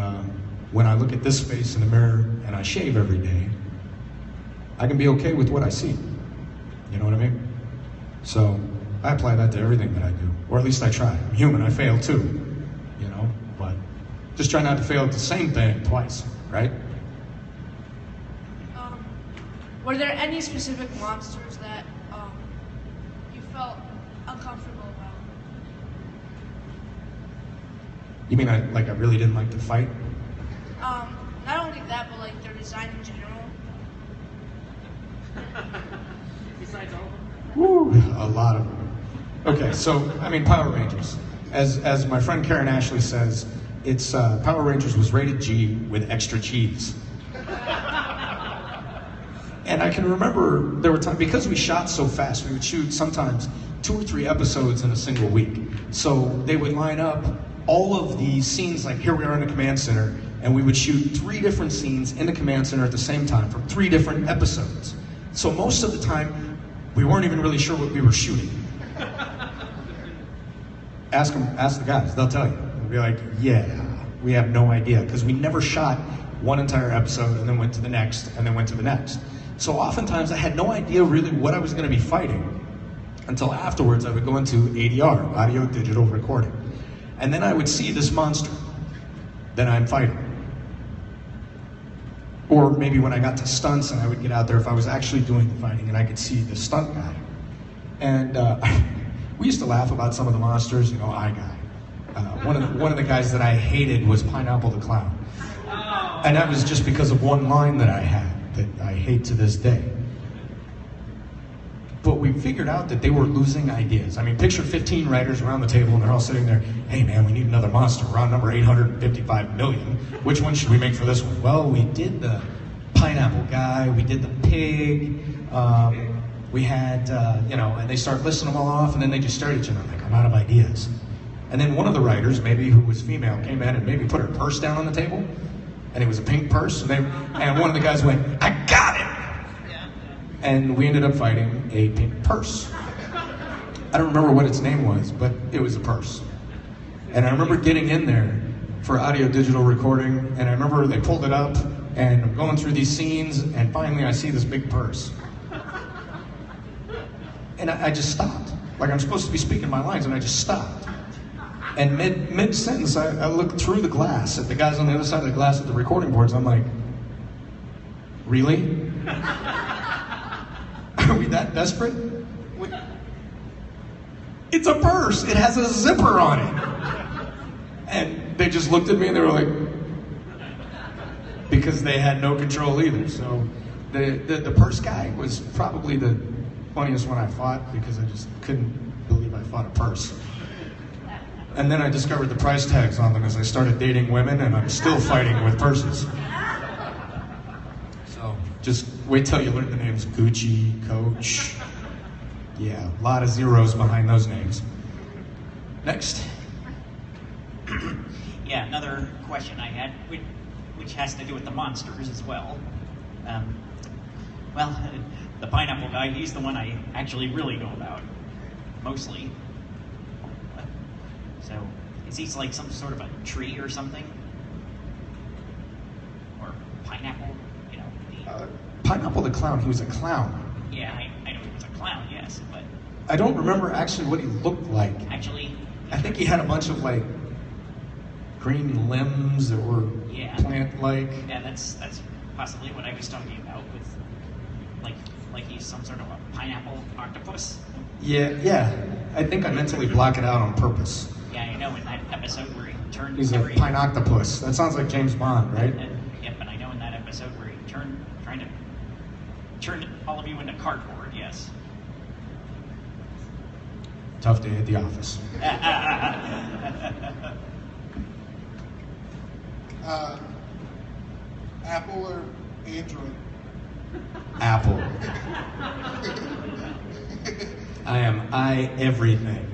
when I look at this face in the mirror and I shave every day, I can be okay with what I see. You know what I mean? So I apply that to everything that I do, or at least I try. I'm human, I fail too, you know, but just try not to fail at the same thing twice, right? Were there any specific monsters that you felt uncomfortable about? You mean I really didn't like to fight? Not only that, but like their design in general. Besides all of them? Woo, a lot of them. Okay, so, I mean, Power Rangers. As my friend Karen Ashley says, it's Power Rangers was rated G with extra cheese. And I can remember there were times, because we shot so fast, we would shoot sometimes 2 or 3 episodes in a single week. So they would line up all of these scenes, like here we are in the command center, and we would shoot 3 different scenes in the command center at the same time from 3 different episodes. So most of the time, we weren't even really sure what we were shooting. Ask the guys, they'll tell you. They'll be like, yeah, we have no idea, because we never shot one entire episode and then went to the next and then went to the next. So oftentimes I had no idea really what I was going to be fighting until afterwards. I would go into ADR, audio digital recording, and then I would see this monster that I'm fighting. Or maybe when I got to stunts and I would get out there, if I was actually doing the fighting and I could see the stunt guy. And we used to laugh about some of the monsters, Eye Guy. One of the guys that I hated was Pineapple the Clown. And that was just because of one line that I had that I hate to this day. But we figured out that they were losing ideas. I mean, picture 15 writers around the table and they're all sitting there, hey man, we need another monster. We're on number 855 million. Which one should we make for this one? Well, we did the pineapple guy, we did the pig, we had, and they start listing them all off, and then they just stare at each other like, I'm out of ideas. And then one of the writers, maybe who was female, came in and maybe put her purse down on the table, and it was a pink purse, and one of the guys went, I got it! And we ended up fighting a pink purse. I don't remember what its name was, but it was a purse. And I remember getting in there for audio digital recording, and I remember they pulled it up, and I'm going through these scenes, and finally I see this big purse. And I just stopped. Like I'm supposed to be speaking my lines, and I just stopped. And mid-sentence, I looked through the glass at the guys on the other side of the glass at the recording boards. I'm like, really? Are we that desperate? It's a purse. It has a zipper on it. And they just looked at me and they were like, because they had no control either. So the purse guy was probably the funniest one I fought, because I just couldn't believe I fought a purse. And then I discovered the price tags on them as I started dating women, and I'm still fighting with purses. So just wait till you learn the names Gucci, Coach. Yeah, a lot of zeros behind those names. Next. Yeah, another question I had, which has to do with the monsters as well. The pineapple guy, he's the one I actually really know about, mostly. So, is he like some sort of a tree or something? Or pineapple, Pineapple the Clown, he was a clown. Yeah, I know he was a clown, yes, but... I don't remember actually what he looked like. Actually... I think he had a bunch of green limbs that were plant-like. Yeah, that's possibly what I was talking about with, like he's some sort of a pineapple octopus. Yeah. I think I mentally block it out on purpose. Yeah, I know in that episode where he turned He's a pine octopus. That sounds like James Bond, right? Yep, and I know in that episode where he trying to turn all of you into cardboard, yes. Tough day at the office. Apple or Android? Apple. I everything.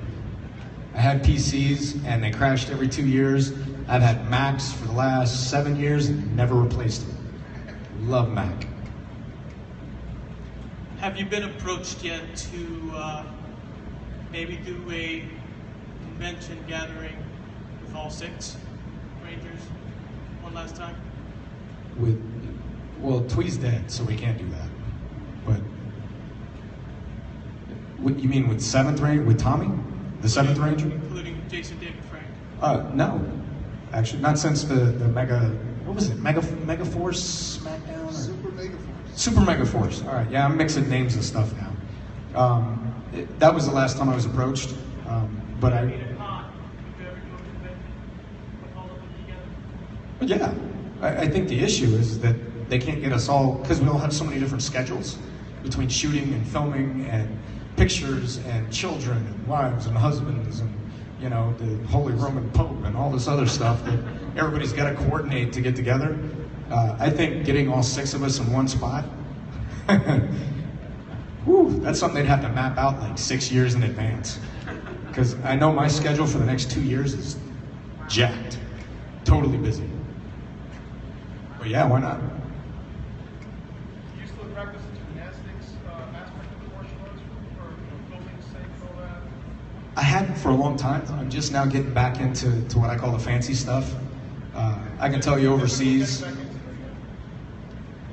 I had PCs and they crashed every 2 years. I've had Macs for the last 7 years and never replaced them. Love Mac. Have you been approached yet to maybe do a convention gathering with all 6 Rangers one last time? Twee's dead, so we can't do that. But what you mean with 7th Ranger, with Tommy? The 7th Ranger? Including Jason David Frank. No. Actually, not since the Mega, what was it? Mega Force SmackDown? Super Mega Force. Super Mega Force. All right, yeah, I'm mixing names and stuff now. That was the last time I was approached, but I... Yeah, I think the issue is that they can't get us all, because we all have so many different schedules between shooting and filming and pictures and children and wives and husbands and, the Holy Roman Pope and all this other stuff that everybody's got to coordinate to get together. I think getting all 6 of us in one spot, that's something they'd have to map out 6 years in advance. Because I know my schedule for the next 2 years is jacked. Totally busy. But yeah, why not? Do you still practice the gymnastics aspect of the martial arts for building sake and all that? I hadn't for a long time. I'm just now getting back into what I call the fancy stuff. I can tell you overseas. Getting back into it again?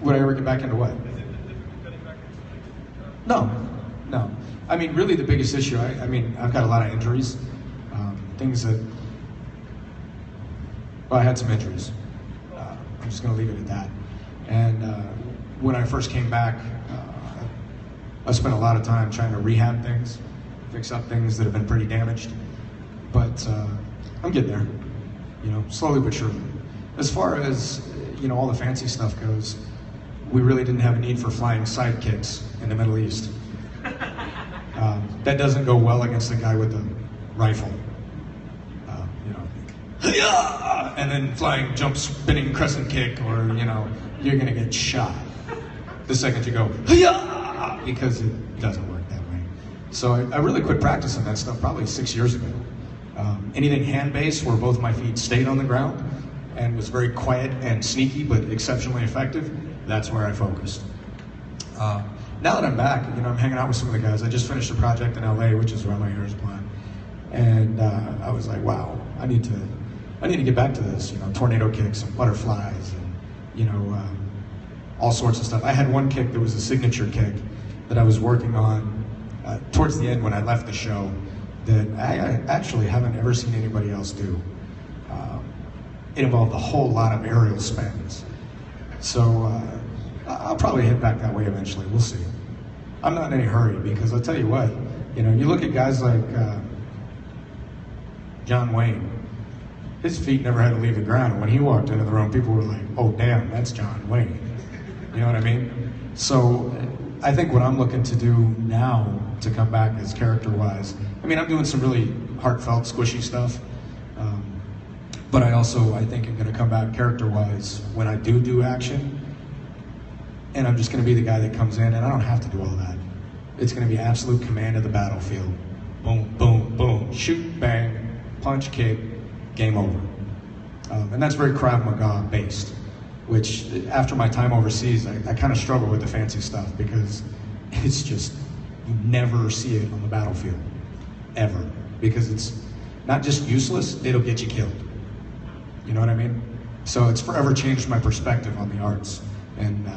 Would I ever get back into what? Is it difficult getting back into it? No. I mean, really the biggest issue, I mean, I've got a lot of injuries. Things that, well, I had some injuries. I'm just gonna leave it at that. And when I first came back, I spent a lot of time trying to rehab things, fix up things that have been pretty damaged. But I'm getting there, slowly but surely. As far as, all the fancy stuff goes, we really didn't have a need for flying sidekicks in the Middle East. That doesn't go well against the guy with the rifle. And then flying jump spinning crescent kick, or you're gonna get shot the second you go because it doesn't work that way. So I really quit practicing that stuff probably 6 years ago. Anything hand-based where both my feet stayed on the ground and was very quiet and sneaky but exceptionally effective, that's where I focused. Now that I'm back, I'm hanging out with some of the guys. I just finished a project in LA, which is where my hair is blonde. And I was like, wow, I need to get back to this, tornado kicks and butterflies and, all sorts of stuff. I had one kick that was a signature kick that I was working on towards the end when I left the show that I actually haven't ever seen anybody else do. It involved a whole lot of aerial spins. So I'll probably hit back that way eventually, we'll see. I'm not in any hurry because I'll tell you what, you look at guys like John Wayne, his feet never had to leave the ground, and when he walked into the room, people were like, oh damn, that's John Wayne. You know what I mean? So I think what I'm looking to do now to come back is character-wise. I mean, I'm doing some really heartfelt, squishy stuff, but I think I'm gonna come back character-wise when I do action, and I'm just gonna be the guy that comes in, and I don't have to do all that. It's gonna be absolute command of the battlefield. Boom, boom, boom, shoot, bang, punch, kick, game over. And that's very Krav Maga based, which after my time overseas, I kind of struggle with the fancy stuff because it's just, you never see it on the battlefield, ever. Because it's not just useless, it'll get you killed. You know what I mean? So it's forever changed my perspective on the arts. And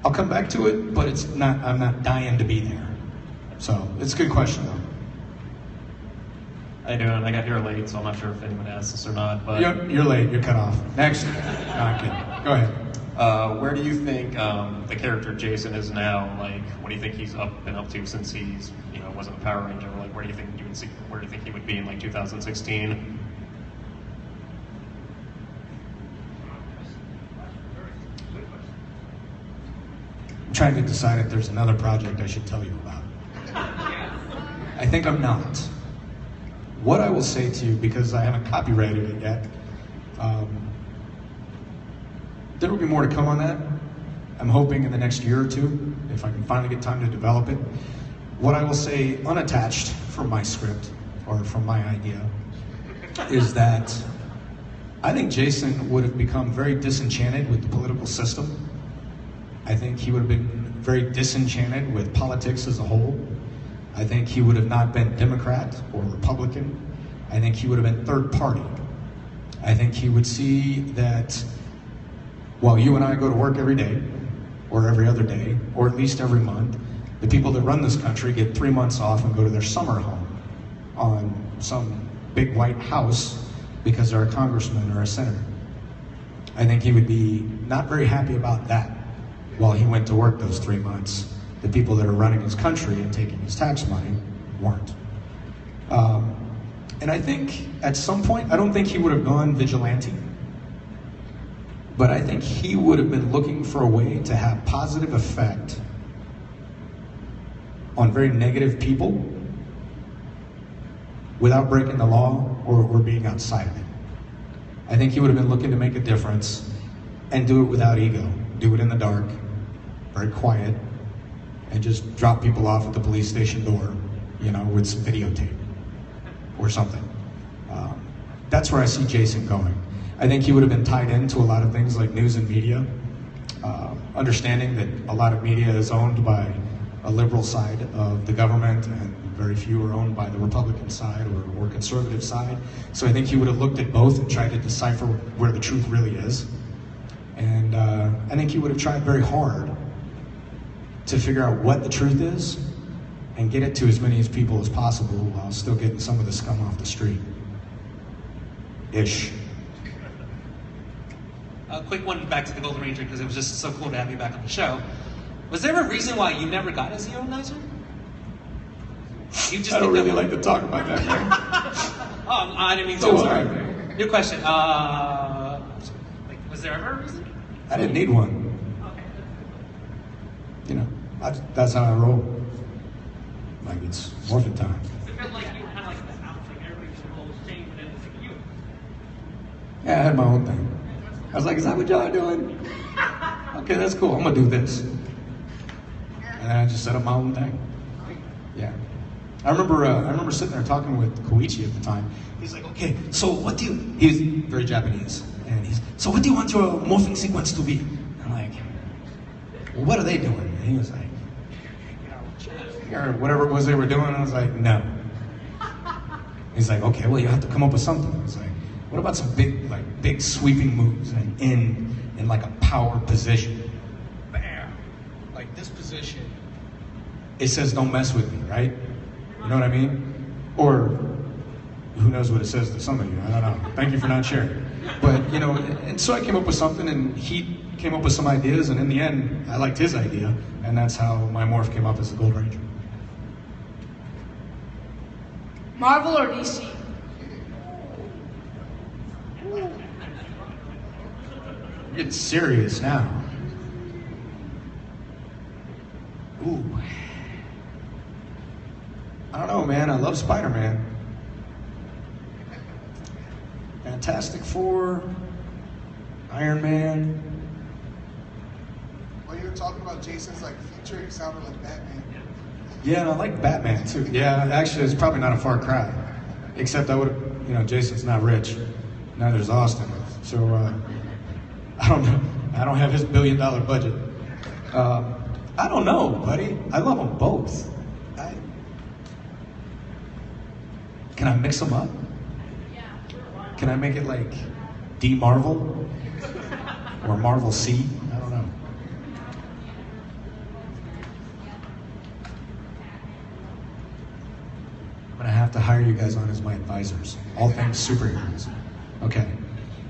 I'll come back to it, but I'm not dying to be there. So it's a good question though. How you doing? I got here late, so I'm not sure if anyone asked this or not. But You're late. You're cut off. Next. No, I'm kidding. Go ahead. where do you think the character Jason is now? Like, what do you think he's been up to since he's wasn't a Power Ranger? Like, where do you think he would be in like 2016? I'm trying to decide if there's another project I should tell you about. I think I'm not. What I will say to you, because I haven't copyrighted it yet, there will be more to come on that. I'm hoping in the next year or two, if I can finally get time to develop it. What I will say unattached from my script, or from my idea, is that I think Jason would have become very disenchanted with the political system. I think he would have been very disenchanted with politics as a whole. I think he would have not been Democrat or Republican. I think he would have been third party. I think he would see that while you and I go to work every day, or every other day, or at least every month, the people that run this country get 3 months off and go to their summer home on some big white house because they're a congressman or a senator. I think he would be not very happy about that while he went to work those 3 months. The people that are running his country and taking his tax money weren't. And I think at some point, I don't think he would have gone vigilante, but I think he would have been looking for a way to have positive effect on very negative people without breaking the law or being outside of it. I think he would have been looking to make a difference and do it without ego. Do it in the dark, very quiet, and just drop people off at the police station door, with some videotape or something. That's where I see Jason going. I think he would have been tied into a lot of things like news and media, understanding that a lot of media is owned by a liberal side of the government and very few are owned by the Republican side or conservative side. So I think he would have looked at both and tried to decipher where the truth really is. And I think he would have tried very hard to figure out what the truth is and get it to as many people as possible while still getting some of the scum off the street. Ish. A quick one back to the Golden Ranger because it was just so cool to have you back on the show. Was there a reason why you never got a Zeonizer? You just I don't really like to talk about that, man. Oh, I didn't mean to. So Sorry. what? New question. Was there ever a reason? I didn't need one. Okay. You know, that's how I roll. Like, it's morphin' time. It felt like you were kind of like the out, like everybody's role was changed, and then it's like you. Yeah, I had my own thing. I was like, is that what y'all are doing? Okay, that's cool. I'm gonna do this. And then I just set up my own thing. Yeah. I remember sitting there talking with Koichi at the time. He's like, okay, so what do you, he's very Japanese. And so what do you want your morphing sequence to be? I'm like, well, what are they doing? And he was like, or whatever it was they were doing. I was like, no. He's like, okay, well, you have to come up with something. I was like, what about some big sweeping moves and in like a power position? Bam. Like this position. It says don't mess with me, right? You know what I mean? Or who knows what it says to some of you? I don't know. Thank you for not sharing. But, you know, and so I came up with something and he came up with some ideas and in the end, I liked his idea and that's how my morph came up as the Gold Ranger. Marvel or DC? It's serious now. Ooh. I don't know, man. I love Spider-Man. Fantastic Four, Iron Man. When you were talking about Jason's like future, he sounded like Batman. Yeah, and I like Batman too. Yeah, actually, it's probably not a far cry. Except I would, you know, Jason's not rich. Neither is Austin. So I don't know. I don't have his $1 billion budget. I don't know, buddy. I love them both. Can I mix them up? Can I make it like D Marvel or Marvel C? I don't know. I'm gonna have to hire you guys on as my advisors. All things superheroes. Okay.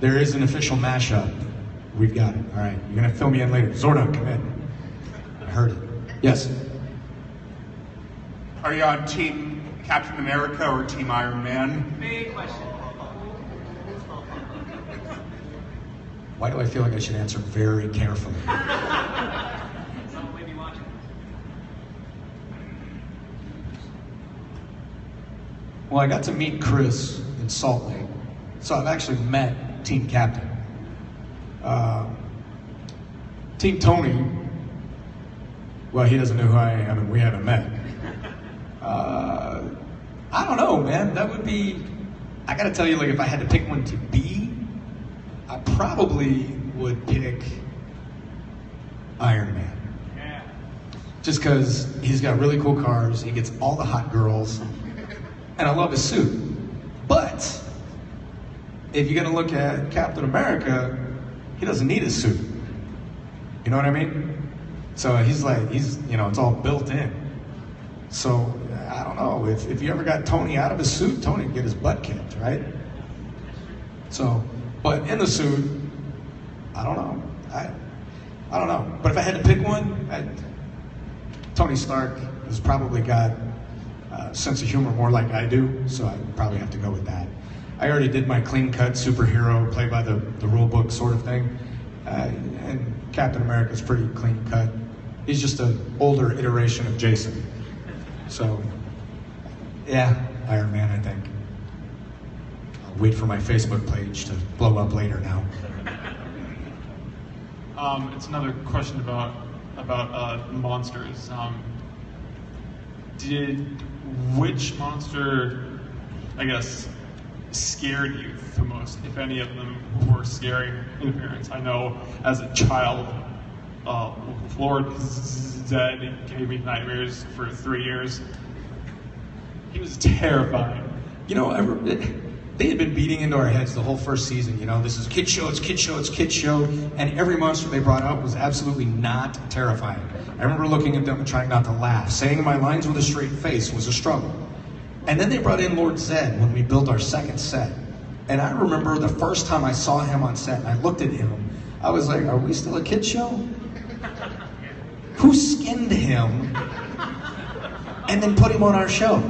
There is an official mashup. We've got it. All right. You're gonna fill me in later. Zordon, come in. I heard it. Yes. Are you on Team Captain America or Team Iron Man? Big question. Why do I feel like I should answer very carefully? Someone may be watching. Well, I got to meet Chris in Salt Lake, so I've actually met Team Captain. Team Tony, well, he doesn't know who I am and we haven't met. I don't know, man. That would be, I gotta tell you, like if I had to pick one to be, I probably would pick Iron Man. Yeah. Just because he's got really cool cars, he gets all the hot girls, and I love his suit. But if you're gonna look at Captain America, he doesn't need his suit. You know what I mean? So he's, you know, it's all built in. So I don't know, if you ever got Tony out of his suit, Tony would get his butt kicked, right? So, but in the suit, I don't know. I don't know. But if I had to pick one, Tony Stark has probably got a sense of humor more like I do, so I'd probably have to go with that. I already did my clean-cut superhero, play by the rule book sort of thing. And Captain America's pretty clean-cut. He's just an older iteration of Jason. So, yeah, Iron Man, I think. I'll wait for my Facebook page to blow up later now. It's another question about monsters. Which monster, I guess, scared you the most, if any of them were scary in appearance? I know as a child, Lord Zed gave me nightmares for 3 years. He was terrifying. You know, they had been beating into our heads the whole first season, you know, this is a kid show, it's a kid show, it's a kid show, and every monster they brought out was absolutely not terrifying. I remember looking at them and trying not to laugh. Saying my lines with a straight face was a struggle. And then they brought in Lord Zed when we built our second set. And I remember the first time I saw him on set and I looked at him, I was like, are we still a kid show? Who skinned him and then put him on our show?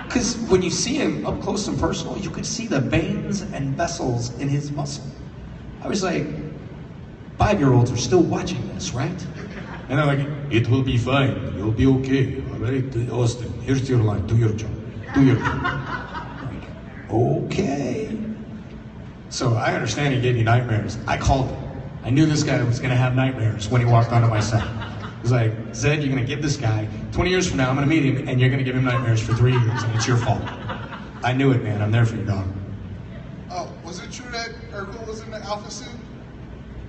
Because when you see him up close and personal, you could see the veins and vessels in his muscle. I was like, 5-year-olds are still watching this, right? And they're like, it will be fine, you'll be okay, all right, Austin, here's your line, do your job, do your job. Like, okay. So I understand he gave you nightmares. I called him. I knew this guy was gonna have nightmares when he walked onto my set. It was like, Zed, you're gonna give this guy, 20 years from now, I'm gonna meet him, and you're gonna give him nightmares for 3 years, and it's your fault. I knew it, man, I'm there for you, dog. Oh, was it true that Urkel was in the Alpha suit?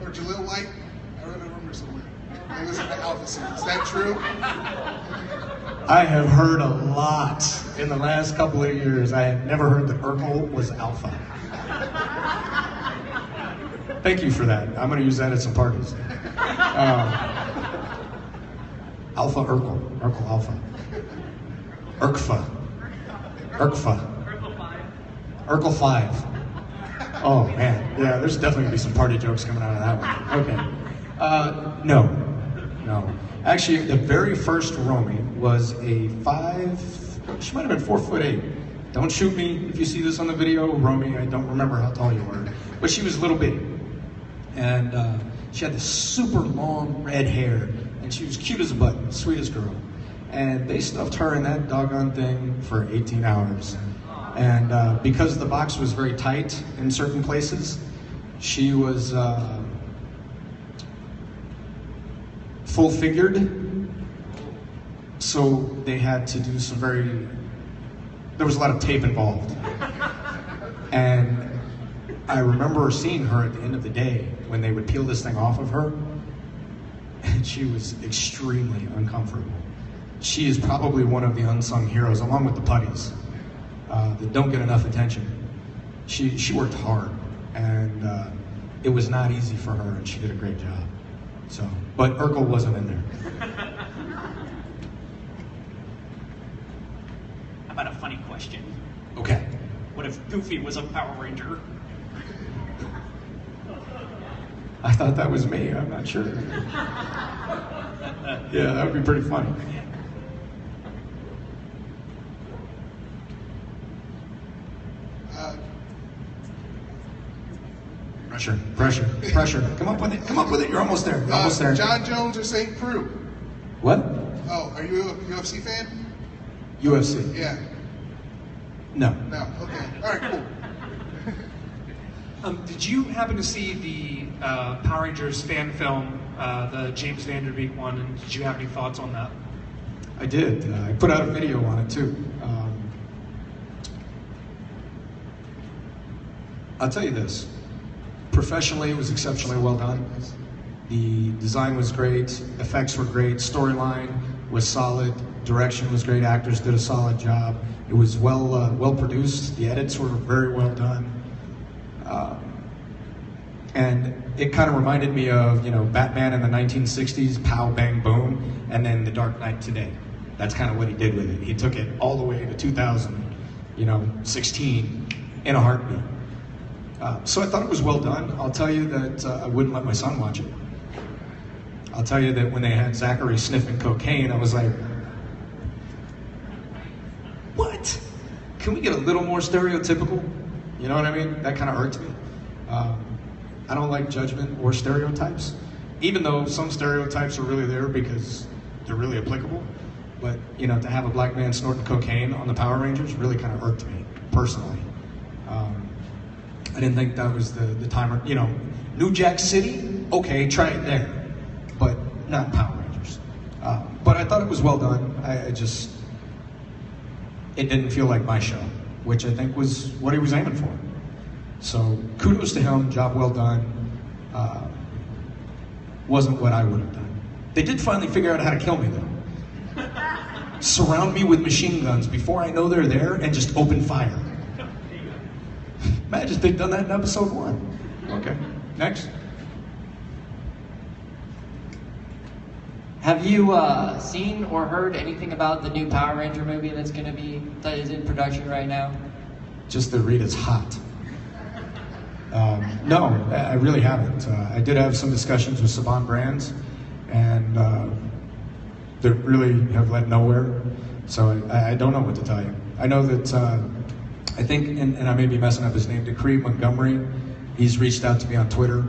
Or Jaleel White? I read a rumor somewhere. He was in the Alpha suit. Is that true? I have heard a lot in the last couple of years. I have never heard that Urkel was Alpha. Thank you for that. I'm going to use that at some parties. Alpha Urkel. Urkel Alpha. Urkfa. Urkfa. Urkel 5. Oh, man. Yeah, there's definitely going to be some party jokes coming out of that one. Okay. No. Actually, the very first Romy was a 5, she might have been 4'8". Don't shoot me if you see this on the video, Romy, I don't remember how tall you were, but she was a little bitty. And she had this super long red hair, and she was cute as a button, sweetest girl. And they stuffed her in that doggone thing for 18 hours. And because the box was very tight in certain places, she was full-figured, so they had to do there was a lot of tape involved. And I remember seeing her at the end of the day when they would peel this thing off of her, and she was extremely uncomfortable. She is probably one of the unsung heroes, along with the putties, that don't get enough attention. She worked hard, and it was not easy for her, and she did a great job. So, but Urkel wasn't in there. How about a funny question? Okay. What if Goofy was a Power Ranger? I thought that was me, I'm not sure. Yeah, that would be pretty funny. Pressure. Come up with it, you're almost there. You're almost there. John Jones or St. Prue? What? Oh, are you a UFC fan? UFC? Yeah. No. No, okay. All right, cool. Did you happen to see the Power Rangers fan film, the James Vanderbeek one, and did you have any thoughts on that? I did. I put out a video on it too. I'll tell you this. Professionally, it was exceptionally well done. The design was great, effects were great, storyline was solid, direction was great, actors did a solid job. It was well produced, the edits were very well done. And it kind of reminded me of, Batman in the 1960s, pow, bang, boom, and then The Dark Knight today. That's kind of what he did with it. He took it all the way to 2016 in a heartbeat. So I thought it was well done. I'll tell you that I wouldn't let my son watch it. I'll tell you that when they had Zachary sniffing cocaine, I was like, what? Can we get a little more stereotypical? You know what I mean? That kind of irked me. I don't like judgment or stereotypes, even though some stereotypes are really there because they're really applicable. But, to have a black man snorting cocaine on the Power Rangers really kind of irked me, personally. I didn't think that was the timer. New Jack City, okay, try it there, but not Power Rangers. But I thought it was well done. It didn't feel like my show. which I think was what he was aiming for. So kudos to him, job well done. Wasn't what I would have done. They did finally figure out how to kill me though. Surround me with machine guns before I know they're there and just open fire. Imagine if they'd done that in episode 1. Okay, next. Have you seen or heard anything about the new Power Ranger movie that is in production right now? Just that Rita's hot. No, I really haven't. I did have some discussions with Saban Brands, and that really have led nowhere. So I don't know what to tell you. I know that I think, and I may be messing up his name, Decree Montgomery. He's reached out to me on Twitter.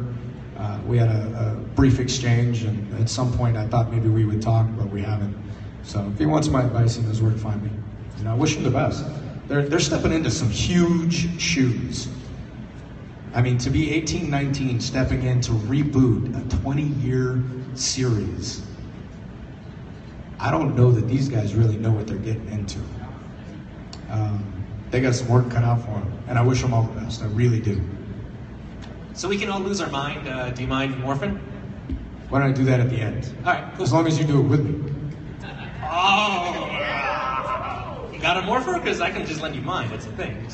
We had a brief exchange, and at some point I thought maybe we would talk, but we haven't. So if he wants my advice, he knows where to find me. And I wish him the best. They're stepping into some huge shoes. I mean, to be 18, 19, stepping in to reboot a 20-year series. I don't know that these guys really know what they're getting into. They got some work cut out for them, and I wish them all the best. I really do. So we can all lose our mind. Do you mind morphing? Why don't I do that at the end? All right, cool. As long as you do it with me. Oh! You got a morpher? Because I can just lend you mine. That's the thing.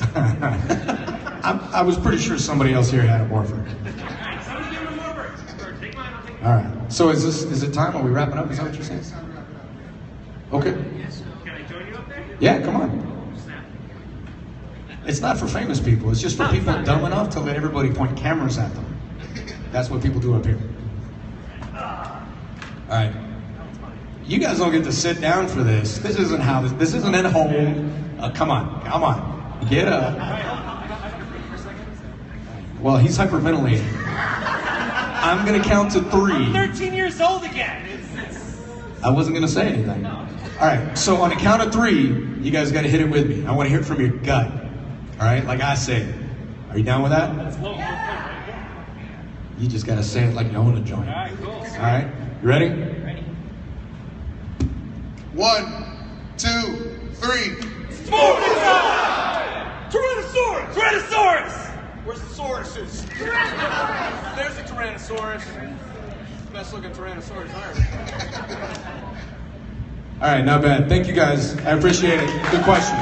I was pretty sure somebody else here had a morpher. Alright, somebody give him a morpher. Or take mine, I'll take mine. All right. So is it time? Are we wrapping up? Is that what you're saying? Okay. Can I join you up there? Yeah, come on. Snap. It's not for famous people. It's just for people dumb enough to let everybody point cameras at them. That's what people do up here. All right. You guys don't get to sit down for this. This isn't this isn't at home. Come on. Get up. Well, he's hyperventilating. I'm gonna count to 3. I'm 13 years old again. I wasn't gonna say anything. All right, so on a count of 3, you guys gotta hit it with me. I wanna hear it from your gut. All right, like I say. Are you down with that? You just gotta say it like you own a joint. Alright, cool. All right, you ready? Ready. 1, 2, 3. Tyrannosaurus! Tyrannosaurus! Where's the sauruses? There's a Tyrannosaurus. Best looking Tyrannosaurus I ever. All right, not bad. Thank you guys. I appreciate it. Good questions.